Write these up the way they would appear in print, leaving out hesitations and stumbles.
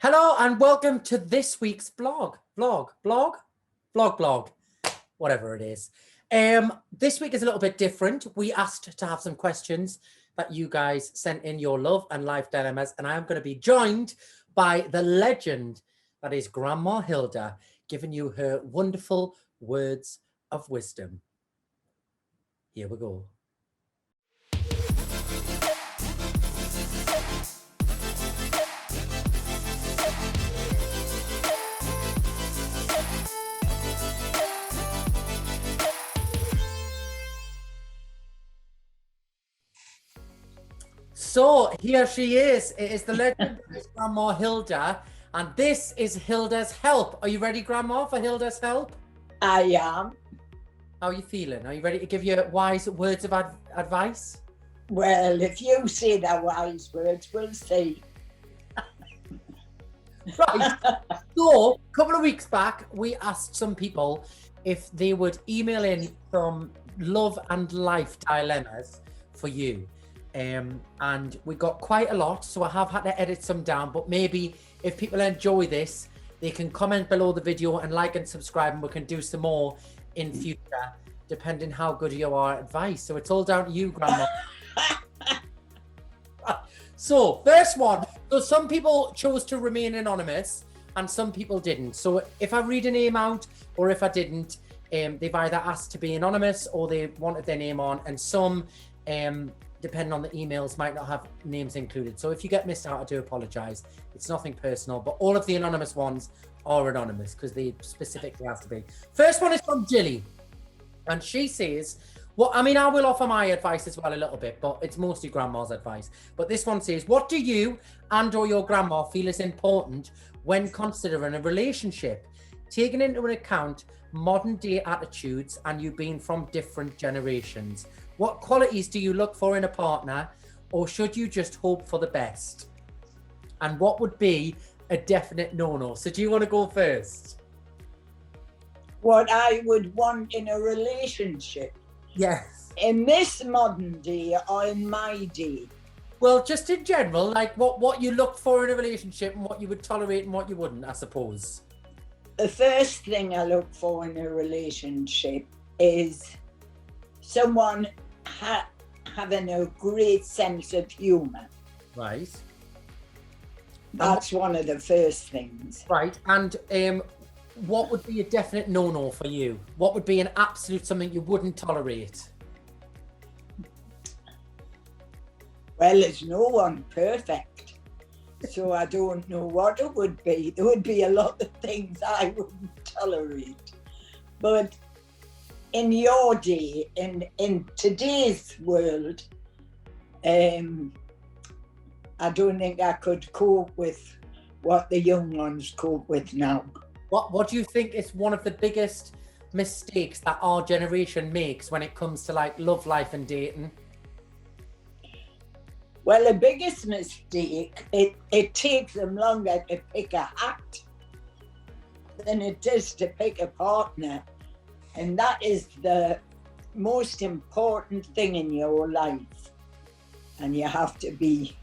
Hello and welcome to this week's vlog, whatever it is. This week is a little bit different. We asked to have some questions that you guys sent in your love and life dilemmas, and I am going to be joined by the legend that is Grandma Hilda, giving you her wonderful words of wisdom. Here we go. So here she is. It is the legend Grandma Hilda, and this is Hilda'S help. Are you ready, Grandma, for Hilda'S help? I am. How are you feeling? Are you ready to give your wise words of advice? Well, if you say the wise words, we'll see. Right. So, a couple of weeks back, we asked some people if they would email in some love and life dilemmas for you. And we got quite a lot, so I have had to edit some down, but maybe if people enjoy this, they can comment below the video and like and subscribe, and we can do some more in future, depending how good you are at advice. So it's all down to you, Grandma. So first one, so some people chose to remain anonymous and some people didn't. So if I read a name out or if I didn't, they've either asked to be anonymous or they wanted their name on, and some depending on the emails, might not have names included. So if you get missed out, I do apologize. It's nothing personal, but all of the anonymous ones are anonymous because they specifically have to be. First one is from Jilly, and she says, well, I mean, I will offer my advice as well a little bit, but it's mostly Grandma's advice. But this one says, what do you and or your grandma feel is important when considering a relationship, taking into account modern day attitudes and you being from different generations? What qualities do you look for in a partner, or should you just hope for the best? And what would be a definite no-no? So do you want to go first? What I would want in a relationship? Yes. In this modern day or in my day? Well, just in general, like what you look for in a relationship and what you would tolerate and what you wouldn't, I suppose. The first thing I look for in a relationship is someone having a great sense of humor. Right. That's one of the first things. Right. And what would be a definite no-no for you? What would be an absolute something you wouldn't tolerate? Well, there's no one perfect, so I don't know what it would be. There would be a lot of things I wouldn't tolerate. But in your day, in today's world, I don't think I could cope with what the young ones cope with now. What do you think is one of the biggest mistakes that our generation makes when it comes to like love life and dating? Well, the biggest mistake, it takes them longer to pick a act than it does to pick a partner. And that is the most important thing in your life. And you have to be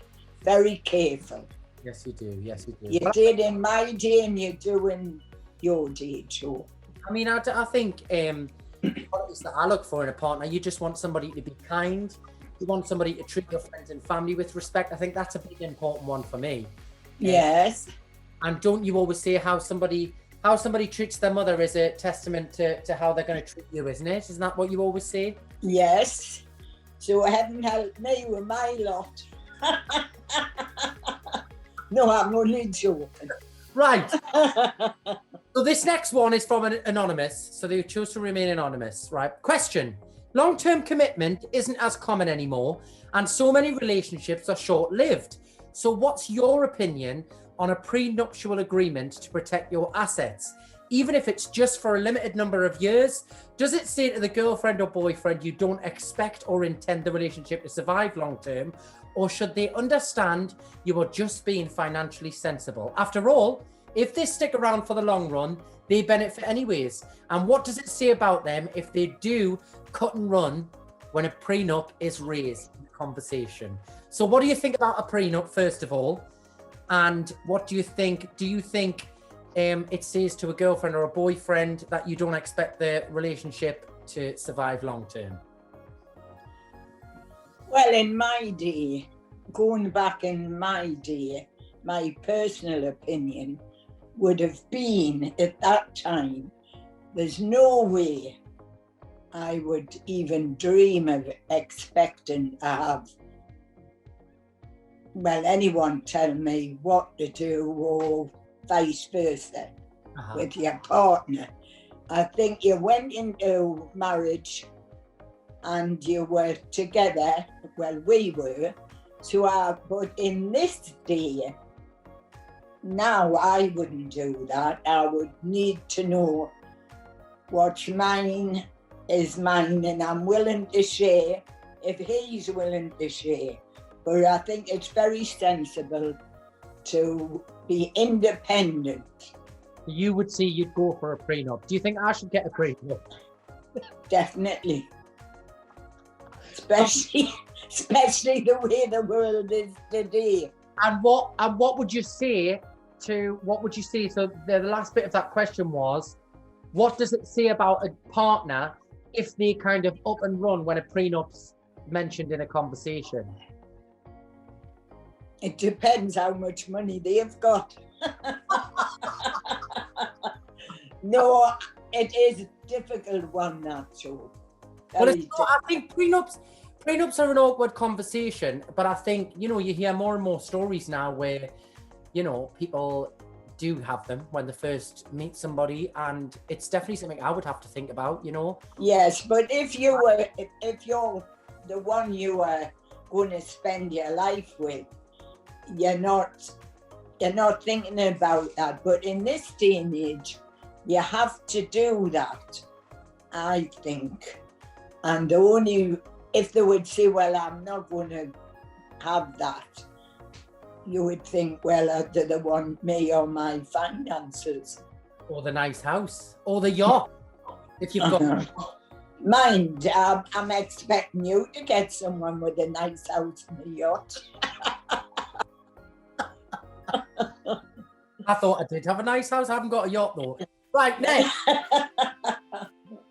very careful. Yes, you do. Yes, you do. You did in my day and you do in your day, too. I mean, I think qualities that I look for in a partner, you just want somebody to be kind. You want somebody to treat your friends and family with respect. I think that's a big important one for me. Yes. And don't you always say how somebody treats their mother is a testament to how they're going to treat you, isn't it? Isn't that what you always say? Yes. So heaven help me with my lot. No, I'm only joking. Right. So this next one is from an anonymous. So they chose to remain anonymous, right? Question. Long-term commitment isn't as common anymore, and so many relationships are short-lived. So what's your opinion on a prenuptial agreement to protect your assets? Even if it's just for a limited number of years, does it say to the girlfriend or boyfriend you don't expect or intend the relationship to survive long-term? Or should they understand you are just being financially sensible? After all, if they stick around for the long run, they benefit anyways. And what does it say about them if they do cut and run when a prenup is raised in the conversation? So what do you think about a prenup, first of all? And what do you think? Do you think it says to a girlfriend or a boyfriend that you don't expect the relationship to survive long term? Well, in my day, going back in my day, my personal opinion would have been at that time, there's no way I would even dream of expecting to have, well, anyone tell me what to do or vice versa with your partner. I think you went into marriage and you were together, well, we were, but in this day, now I wouldn't do that. I would need to know what's mine is mine, and I'm willing to share if he's willing to share. But I think it's very sensible to be independent. You would say you'd go for a prenup. Do you think I should get a prenup? Definitely. Especially the way the world is today. And what would you say to, so the last bit of that question was, what does it say about a partner if they kind of up and run when a prenup's mentioned in a conversation? It depends how much money they've got. No, it is a difficult one, that so. Well, I think prenups are an awkward conversation, but I think, you hear more and more stories now where, people do have them when they first meet somebody, and it's definitely something I would have to think about, Yes, but if you're the one you are going to spend your life with, you're not thinking about that. But in this day and age, you have to do that, I think. And only if they would say, well, I'm not going to have that, you would think, well, do they want me or my finances? Or the nice house, or the yacht, if you've got... Mind, I'm expecting you to get someone with a nice house and a yacht. I thought I did have a nice house. I haven't got a yacht though. Right, next.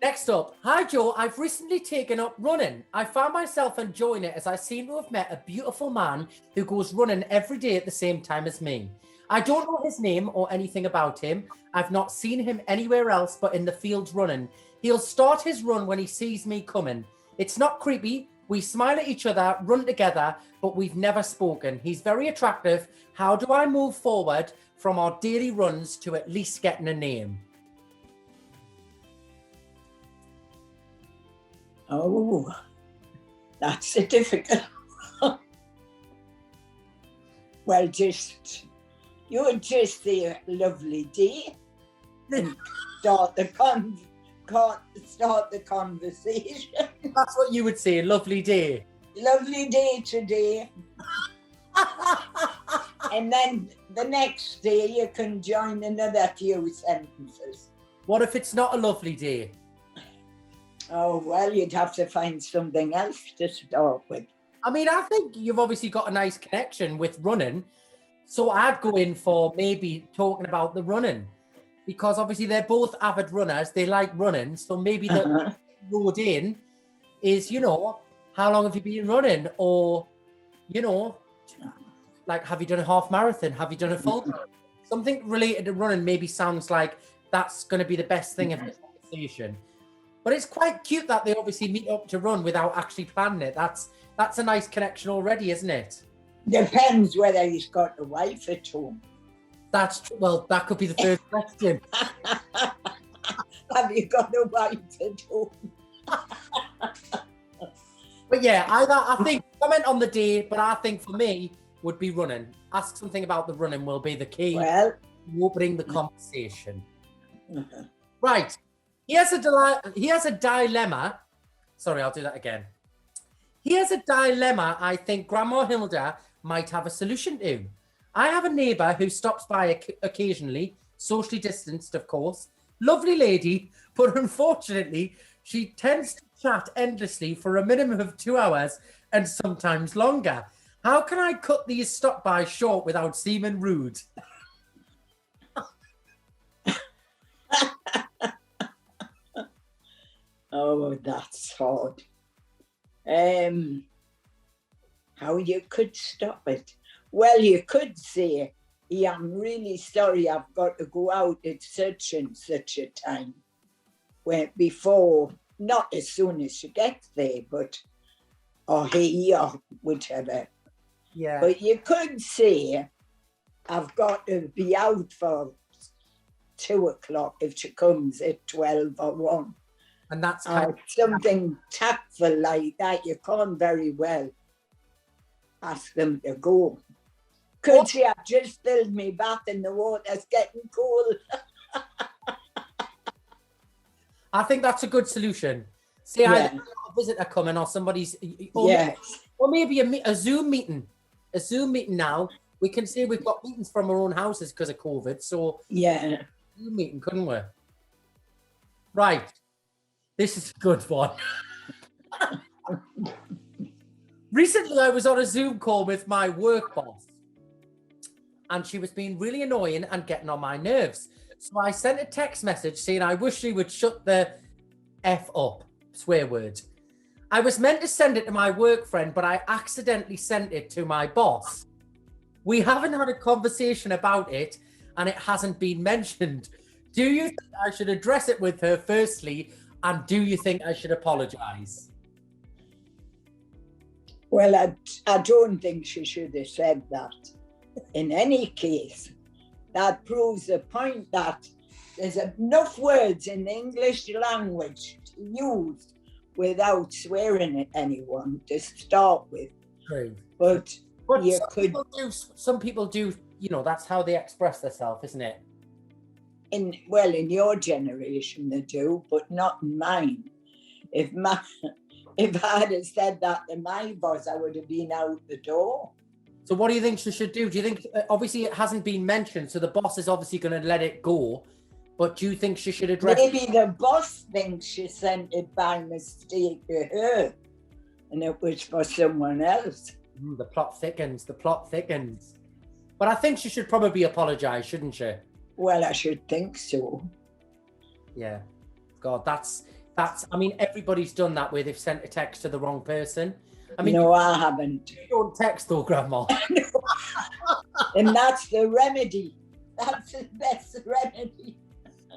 Next up. Hi, Joe. I've recently taken up running. I found myself enjoying it as I seem to have met a beautiful man who goes running every day at the same time as me. I don't know his name or anything about him. I've not seen him anywhere else but in the fields running. He'll start his run when he sees me coming. It's not creepy. We smile at each other, run together, but we've never spoken. He's very attractive. How do I move forward from our daily runs to at least getting a name? Oh, that's a difficult one. Well, you would just say a lovely day and start the conversation. That's what you would say, lovely day. Lovely day today. And then the next day you can join another few sentences. What if it's not a lovely day? Oh, well, you'd have to find something else to start with. I mean, I think you've obviously got a nice connection with running. So I'd go in for maybe talking about the running, because obviously they're both avid runners. They like running. So maybe the road in is, how long have you been running? Or, like, have you done a half marathon? Have you done a full marathon? Something related to running maybe sounds like that's going to be the best thing of the conversation. But it's quite cute that they obviously meet up to run without actually planning it. That's a nice connection already, isn't it? Depends whether he's got a wife at home. Well, that could be the first question. Have you got a wife at home? But yeah, I think comment on the day, but I think for me would be running. Ask something about the running will be the key. Well, opening the conversation. Right. He has a dilemma. Sorry, I'll do that again. He has a dilemma I think Grandma Hilda might have a solution to. I have a neighbour who stops by occasionally, socially distanced, of course. Lovely lady, but unfortunately, she tends to chat endlessly for a minimum of 2 hours and sometimes longer. How can I cut these stop by short without seeming rude? Oh, that's hard. How you could stop it? Well, you could say, yeah, I'm really sorry, I've got to go out at such and such a time. When before, not as soon as she gets there, but or he or whichever. Yeah. But you could say, I've got to be out for 2 o'clock if she comes at 12 or 1. And that's kind of something tactful like that. You can't very well ask them to go. Could she have just filled me bath in the water's getting cold? I think that's a good solution. See, I have a visitor coming or somebody's, or maybe a Zoom meeting. A Zoom meeting now. We can say we've got meetings from our own houses because of COVID. So yeah, Zoom meeting, couldn't we? Right. This is a good one. Recently, I was on a Zoom call with my work boss, and she was being really annoying and getting on my nerves. So I sent a text message saying I wish she would shut the F up, swear word. I was meant to send it to my work friend, but I accidentally sent it to my boss. We haven't had a conversation about it, and it hasn't been mentioned. Do you think I should address it with her firstly, and do you think I should apologise? Well, I don't think she should have said that. In any case, that proves the point that there's enough words in the English language to use without swearing at anyone to start with. True. But you some people do, you know, that's how they express themselves, isn't it? In your generation they do, but not in mine. If I had said that to my boss, I would have been out the door. So what do you think she should do? Do you think, obviously it hasn't been mentioned, so the boss is obviously going to let it go, but do you think she should address Maybe the boss thinks she sent it by mistake to her, and it was for someone else. The plot thickens, But I think she should probably apologise, shouldn't she? Well, I should think so. Yeah. God, that's, I mean, everybody's done that where they've sent a text to the wrong person. I mean, no, I haven't. You don't text though, Grandma. And that's the remedy. That's the best remedy.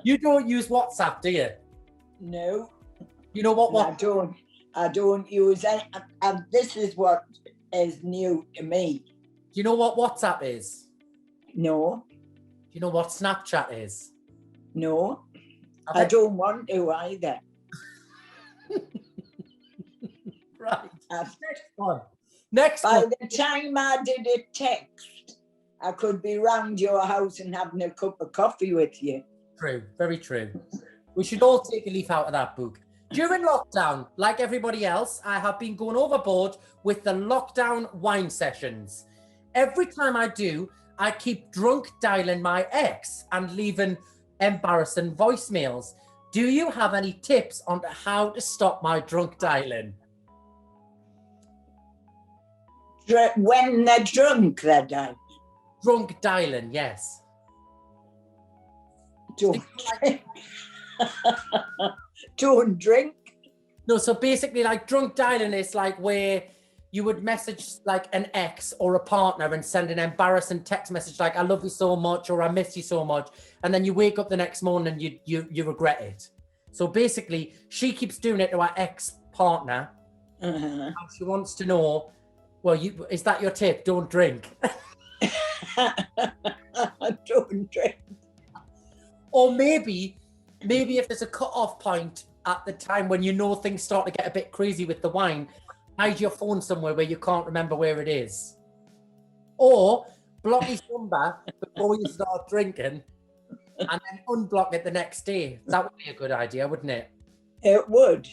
You don't use WhatsApp, do you? No. You know what? I don't use it. And this is what is new to me. Do you know what WhatsApp is? No. Do you know what Snapchat is? No. I don't want to either. Right. Next one. By the time I did a text, I could be round your house and having a cup of coffee with you. True. Very true. We should all take a leaf out of that book. During lockdown, like everybody else, I have been going overboard with the lockdown wine sessions. Every time I do, I keep drunk dialing my ex and leaving embarrassing voicemails. Do you have any tips on how to stop my drunk dialing? When they're drunk, they're dialing. Drunk dialing, yes. Don't drink. No, so basically, like drunk dialing is like where you would message like an ex or a partner and send an embarrassing text message like "I love you so much" or "I miss you so much," and then you wake up the next morning and you regret it. So basically, she keeps doing it to her ex-partner, and she wants to know, well, is that your tip? Don't drink. Don't drink. Or maybe if there's a cut-off point at the time when you know things start to get a bit crazy with the wine, hide your phone somewhere where you can't remember where it is. Or block his number before you start drinking and then unblock it the next day. That would be a good idea, wouldn't it? It would,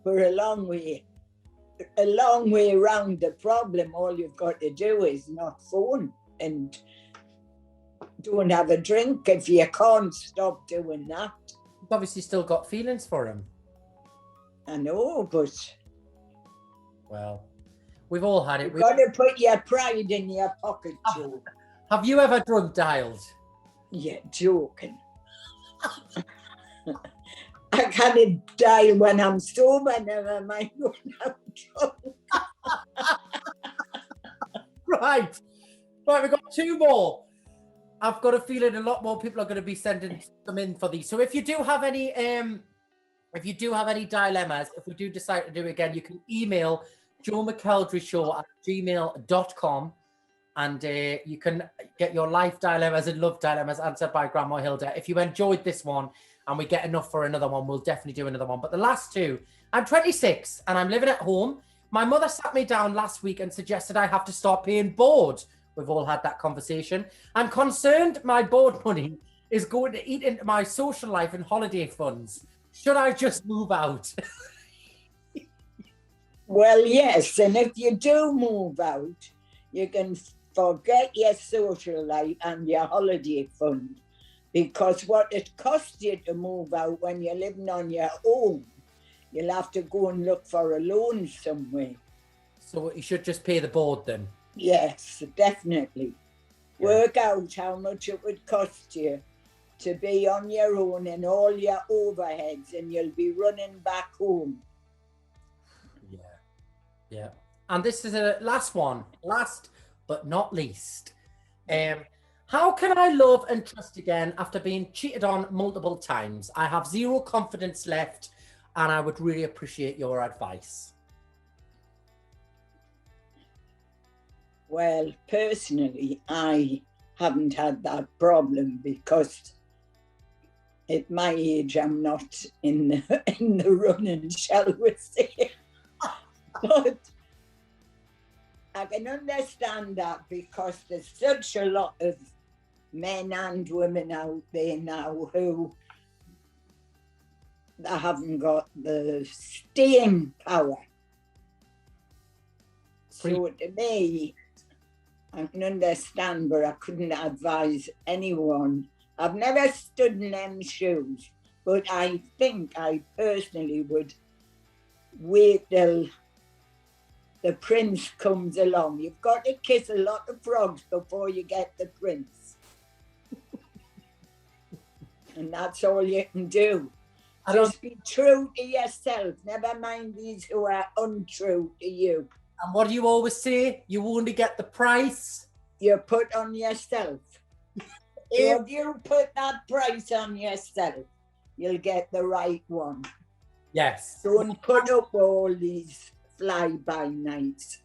for a long way around the problem. All you've got to do is not phone and don't have a drink if you can't stop doing that. You've obviously still got feelings for him. I know, but... Well, We've all had it. You've got to put your pride in your pocket, Joe. Have you ever drunk dialed? You're joking. I can't dial when I'm sober, never mind when I'm drunk. Right, we've got 2 more. I've got a feeling a lot more people are going to be sending them in for these. So if you do have any dilemmas, if we do decide to do it again, you can email joemckelderryshow@gmail.com, and you can get your life dilemmas and love dilemmas answered by Grandma Hilda. If you enjoyed this one and we get enough for another one, we'll definitely do another one. But the last 2, I'm 26 and I'm living at home. My mother sat me down last week and suggested I have to start paying board. We've all had that conversation. I'm concerned my board money is going to eat into my social life and holiday funds. Should I just move out? Well, yes, and if you do move out, you can forget your social life and your holiday fund, because what it costs you to move out when you're living on your own, you'll have to go and look for a loan somewhere. So you should just pay the board then? Yes, definitely. Yeah. Work out how much it would cost you to be on your own and all your overheads, and you'll be running back home. Yeah. And this is a last one, last but not least. How can I love and trust again after being cheated on multiple times? I have 0 confidence left, and I would really appreciate your advice. Well, personally, I haven't had that problem because at my age, I'm not in the running, shall we say. But I can understand that because there's such a lot of men and women out there now who haven't got the staying power. So to me, I can understand, but I couldn't advise anyone. I've never stood in them shoes, but I think I personally would wait till the prince comes along. You've got to kiss a lot of frogs before you get the prince. And that's all you can do. Just be true to yourself. Never mind these who are untrue to you. And what do you always say? You only get the price you put on yourself. If you put that price on yourself, you'll get the right one. Yes. Don't put up all these fly-by-nights.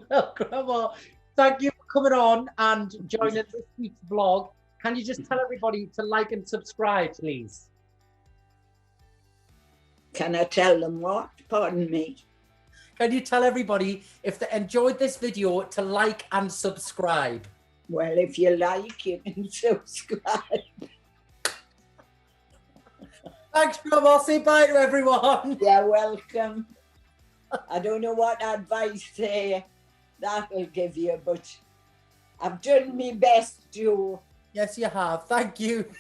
Well, Grandma, thank you for coming on and joining this week's vlog. Can you just tell everybody to like and subscribe, please? Can I tell them what? Pardon me. Can you tell everybody, if they enjoyed this video, to like and subscribe? Well, if you like, you can subscribe. Thanks, Grandma. Say bye to everyone. You're welcome. I don't know what advice that will give you, but I've done my best, Joe. Yes, you have. Thank you.